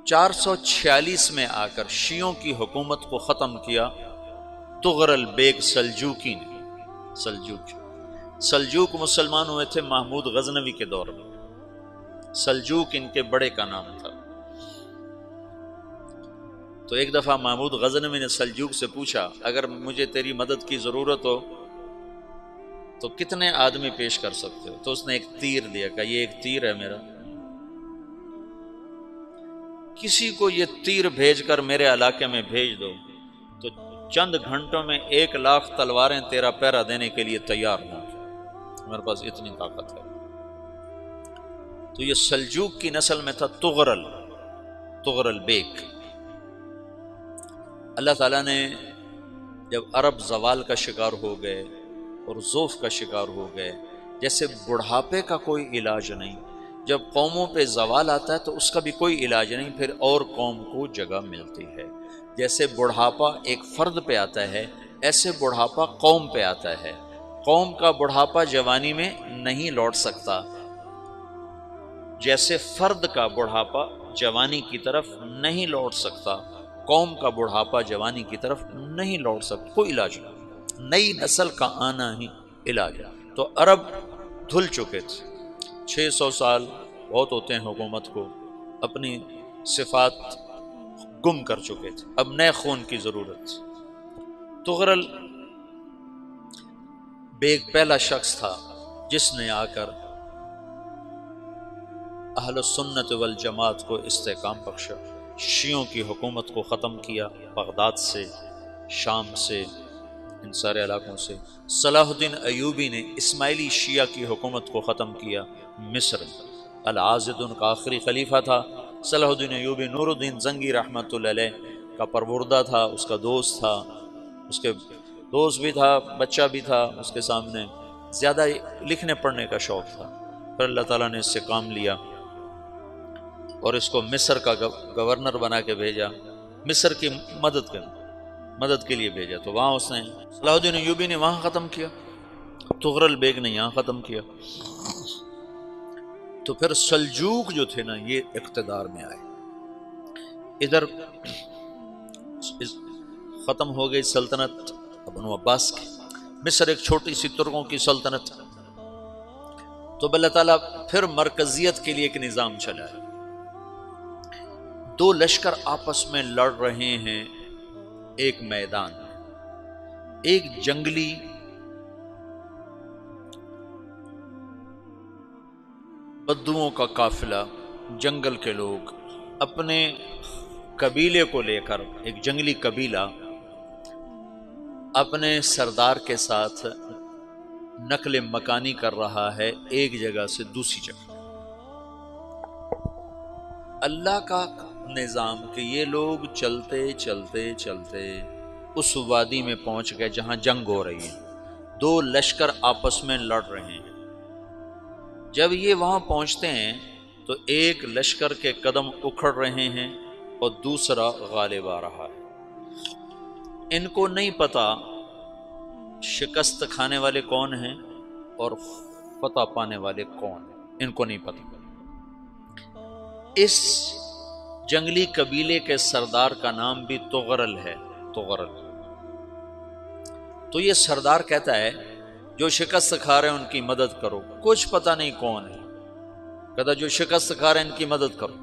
446 میں آ کر شیعوں کی حکومت کو ختم کیا تغرل بیگ سلجوکی نے۔ سلجوک مسلمان ہوئے تھے محمود غزنوی کے دور میں، سلجوک ان کے بڑے کا نام تھا۔ تو ایک دفعہ محمود غزنوی نے سلجوک سے پوچھا اگر مجھے تیری مدد کی ضرورت ہو تو کتنے آدمی پیش کر سکتے ہو؟ تو اس نے ایک تیر دیا، کہا یہ ایک تیر ہے میرا، کسی کو یہ تیر بھیج کر میرے علاقے میں بھیج دو تو چند گھنٹوں میں 1,00,000 تلواریں تیرا پہرا دینے کے لیے تیار ہوں، میرے پاس اتنی طاقت ہے۔ تو یہ سلجوک کی نسل میں تھا تغرل بیگ۔ اللہ تعالیٰ نے جب عرب زوال کا شکار ہو گئے اور ضعف کا شکار ہو گئے، جیسے بڑھاپے کا کوئی علاج نہیں، جب قوموں پہ زوال آتا ہے تو اس کا بھی کوئی علاج نہیں، پھر اور قوم کو جگہ ملتی ہے۔ جیسے بڑھاپا ایک فرد پہ آتا ہے، ایسے بڑھاپا قوم پہ آتا ہے۔ قوم کا بڑھاپا جوانی میں نہیں لوٹ سکتا، جیسے فرد کا بڑھاپا جوانی کی طرف نہیں لوٹ سکتا، قوم کا بڑھاپا جوانی کی طرف نہیں لوٹ سکتا، کوئی علاج نہیں، نئی نسل کا آنا ہی علاج ہے۔ تو عرب دھل چکے تھے، 600 سال بہت ہوتے ہیں حکومت کو، اپنی صفات گم کر چکے تھے، اب نئے خون کی ضرورت تھی۔ تغرل بیگ پہلا شخص تھا جس نے آ کر اہل السنت والجماعت کو استحکام بخشا، شیعوں کی حکومت کو ختم کیا، بغداد سے، شام سے، ان سارے علاقوں سے۔ صلاح الدین ایوبی نے اسماعیلی شیعہ کی حکومت کو ختم کیا، مصر۔ العاضد ان کا آخری خلیفہ تھا صلاح الدین ایوبی، نور الدین زنگی رحمۃ اللہ علیہ کا پروردہ تھا، اس کا دوست تھا، اس کے دوست بھی تھا، بچہ بھی تھا اس کے سامنے، زیادہ لکھنے پڑھنے کا شوق تھا۔ پھر اللہ تعالیٰ نے اس سے کام لیا اور اس کو مصر کا گورنر بنا کے بھیجا، مصر کی مدد کے لیے بھیجا، تو وہاں اس نے صلاح الدین ایوبی نے وہاں ختم کیا، تغرل بیگ نے یہاں ختم کیا۔ تو پھر سلجوق جو تھے نا یہ اقتدار میں آئے، ادھر ختم ہو گئی سلطنت بنو عباس کی، مصر ایک چھوٹی سی ترکوں کی سلطنت، تو اللہ تعالیٰ پھر مرکزیت کے لیے ایک نظام چلا ہے۔ دو لشکر آپس میں لڑ رہے ہیں ایک میدان میں، ایک جنگلی بدوؤں کا قافلہ، جنگل کے لوگ اپنے قبیلے کو لے کر، ایک جنگلی قبیلہ اپنے سردار کے ساتھ نقل مکانی کر رہا ہے ایک جگہ سے دوسری جگہ۔ اللہ کا نظام کہ یہ لوگ چلتے چلتے چلتے اس وادی میں پہنچ گئے جہاں جنگ ہو رہی ہے، دو لشکر آپس میں لڑ رہے ہیں۔ جب یہ وہاں پہنچتے ہیں تو ایک لشکر کے قدم اکھڑ رہے ہیں اور دوسرا غالب آ رہا ہے۔ ان کو نہیں پتا شکست کھانے والے کون ہیں اور فتح پانے والے کون ہیں، ان کو نہیں پتا۔ اس جنگلی قبیلے کے سردار کا نام بھی تغرل ہے، تغرل۔ تو یہ سردار کہتا ہے جو شکست کھا رہے ہیں ان کی مدد کرو، کچھ پتہ نہیں کون ہے، کہتا جو شکست کھا رہے ہیں ان کی مدد کرو۔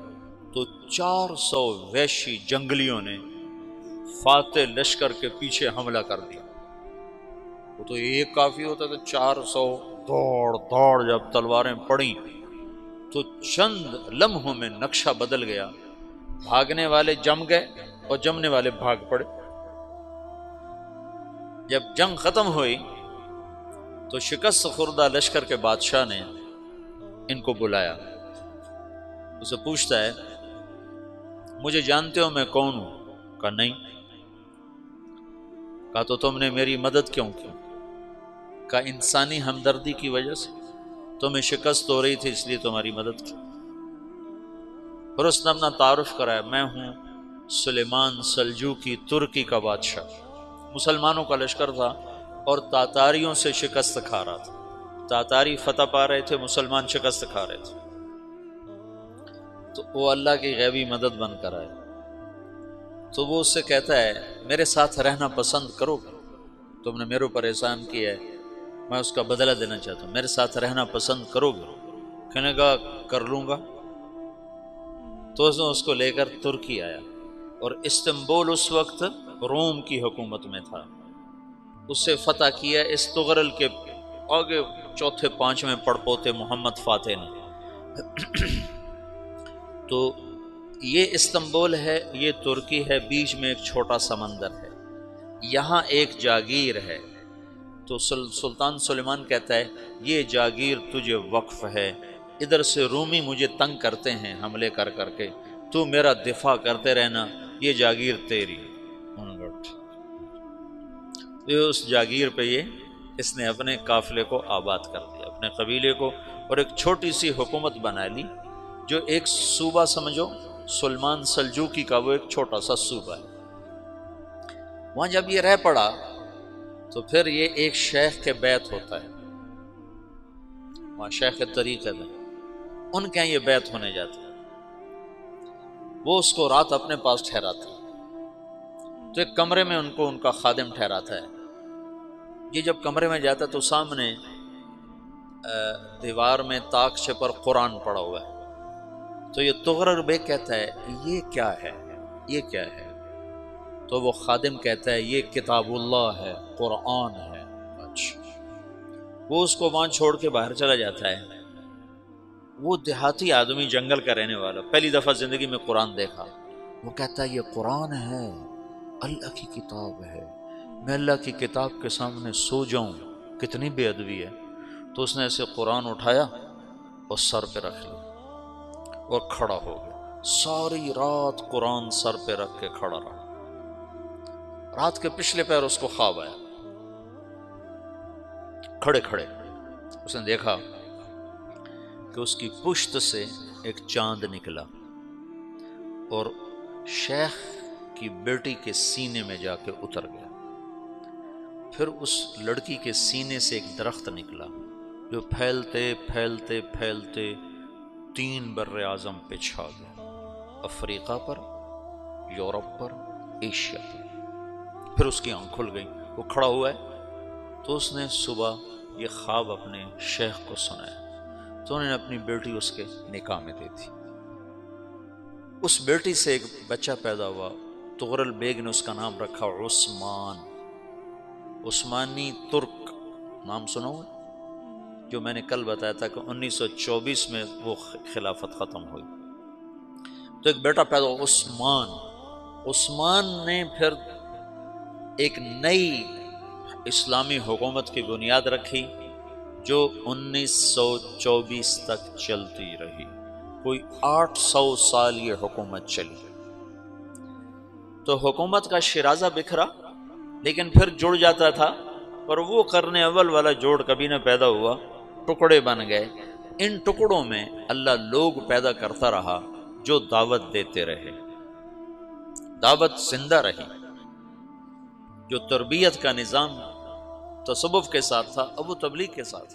تو 400 وحشی جنگلیوں نے فاتح لشکر کے پیچھے حملہ کر دیا۔ وہ تو ایک کافی ہوتا تھا، 400 دوڑ جب تلواریں پڑیں تو چند لمحوں میں نقشہ بدل گیا، بھاگنے والے جم گئے اور جمنے والے بھاگ پڑے۔ جب جنگ ختم ہوئی تو شکست خوردہ لشکر کے بادشاہ نے ان کو بلایا، اسے پوچھتا ہے مجھے جانتے ہو میں کون ہوں؟ کہا نہیں۔ کہا تو تم نے میری مدد کیوں کی؟ کہا انسانی ہمدردی کی وجہ سے، تمہیں شکست ہو رہی تھی اس لیے تمہاری مدد کی۔ پھر اس نے اپنا تعارف کرایا، میں ہوں سلیمان سلجوقی، ترکی کا بادشاہ۔ مسلمانوں کا لشکر تھا اور تاتاریوں سے شکست کھا رہا تھا، تاتاری فتح پا رہے تھے، مسلمان شکست کھا رہے تھے۔ تو وہ اللہ کی غیبی مدد بن کر آئے، تو وہ اس سے کہتا ہے میرے ساتھ رہنا پسند کرو گے؟ تم نے میرے اوپر احسان کیا ہے، میں اس کا بدلہ دینا چاہتا ہوں، میرے ساتھ رہنا پسند کرو گے؟ کہنے کا کر لوں گا۔ تو اس کو لے کر ترکی آیا، اور استنبول اس وقت روم کی حکومت میں تھا، اسے فتح کیا اس تغرل کے آگے چوتھے پانچویں پڑپوتے محمد فاتح نے۔ تو یہ استنبول ہے، یہ ترکی ہے، بیچ میں ایک چھوٹا سمندر ہے، یہاں ایک جاگیر ہے۔ تو سلطان سلیمان کہتا ہے یہ جاگیر تجھے وقف ہے، ادھر سے رومی مجھے تنگ کرتے ہیں حملے کر کر کے، تو میرا دفاع کرتے رہنا، یہ جاگیر تیری۔ یہ اس جاگیر پہ اس نے اپنے قافلے کو آباد کر دیا، اپنے قبیلے کو، اور ایک چھوٹی سی حکومت بنا لی، جو ایک صوبہ سمجھو سلمان سلجوقی کا، وہ ایک چھوٹا سا صوبہ ہے۔ وہاں جب یہ رہ پڑا تو پھر یہ ایک شیخ کے بیت ہوتا ہے، وہاں شیخ طریقت ہے، ان کے یہ بیت ہونے جاتا ہے، وہ اس کو رات اپنے پاس ٹھہراتا ہے، تو ایک کمرے میں ان کا خادم ٹھہراتا ہے۔ یہ جب کمرے میں جاتا ہے تو سامنے دیوار میں طاقچے پر قرآن پڑا ہوا ہے، تو یہ تغرل بیگ کہتا ہے یہ کیا ہے، یہ کیا ہے؟ تو وہ خادم کہتا ہے یہ کتاب اللہ ہے، قرآن ہے۔ اچھا، وہ اس کو وہاں چھوڑ کے باہر چلا جاتا ہے۔ وہ دیہاتی آدمی، جنگل کا رہنے والا، پہلی دفعہ زندگی میں قرآن دیکھا، وہ کہتا ہے یہ قرآن ہے، اللہ کی کتاب ہے، میں اللہ کی کتاب کے سامنے سو جاؤں، کتنی بے ادبی ہے۔ تو اس نے ایسے قرآن اٹھایا اور سر پہ رکھ لیا اور کھڑا ہو گیا، ساری رات قرآن سر پہ رکھ کے کھڑا رہا۔ رات کے پچھلے پہر اس کو خواب آیا، کھڑے کھڑے اس نے دیکھا کہ اس کی پشت سے ایک چاند نکلا اور شیخ کی بیٹی کے سینے میں جا کے اتر گیا، پھر اس لڑکی کے سینے سے ایک درخت نکلا جو پھیلتے پھیلتے پھیلتے 3 بر اعظم پہ چھا گیا، افریقہ پر، یورپ پر، ایشیا پر۔ پھر اس کی آنکھ کھل گئی، وہ کھڑا ہوا ہے، تو اس نے صبح یہ خواب اپنے شیخ کو سنایا، تو انہوں نے اپنی بیٹی اس کے نکاح میں دی تھی۔ اس بیٹی سے ایک بچہ پیدا ہوا، تغرل بیگ نے اس کا نام رکھا عثمان، عثمانی ترک نام سنا ہوا، جو میں نے کل بتایا تھا کہ 1924 میں وہ خلافت ختم ہوئی، تو ایک بیٹا پیدا ہوا عثمان۔ عثمان نے پھر ایک نئی اسلامی حکومت کی بنیاد رکھی جو 1924 تک چلتی رہی، کوئی 800 سال یہ حکومت چلی۔ تو حکومت کا شیرازہ بکھرا، لیکن پھر جڑ جاتا تھا، پر وہ قرن اول والا جوڑ کبھی نہ پیدا ہوا، ٹکڑے بن گئے۔ ان ٹکڑوں میں اللہ لوگ پیدا کرتا رہا جو دعوت دیتے رہے، دعوت زندہ رہی۔ جو تربیت کا نظام تصوف کے ساتھ تھا، اب وہ تبلیغ کے ساتھ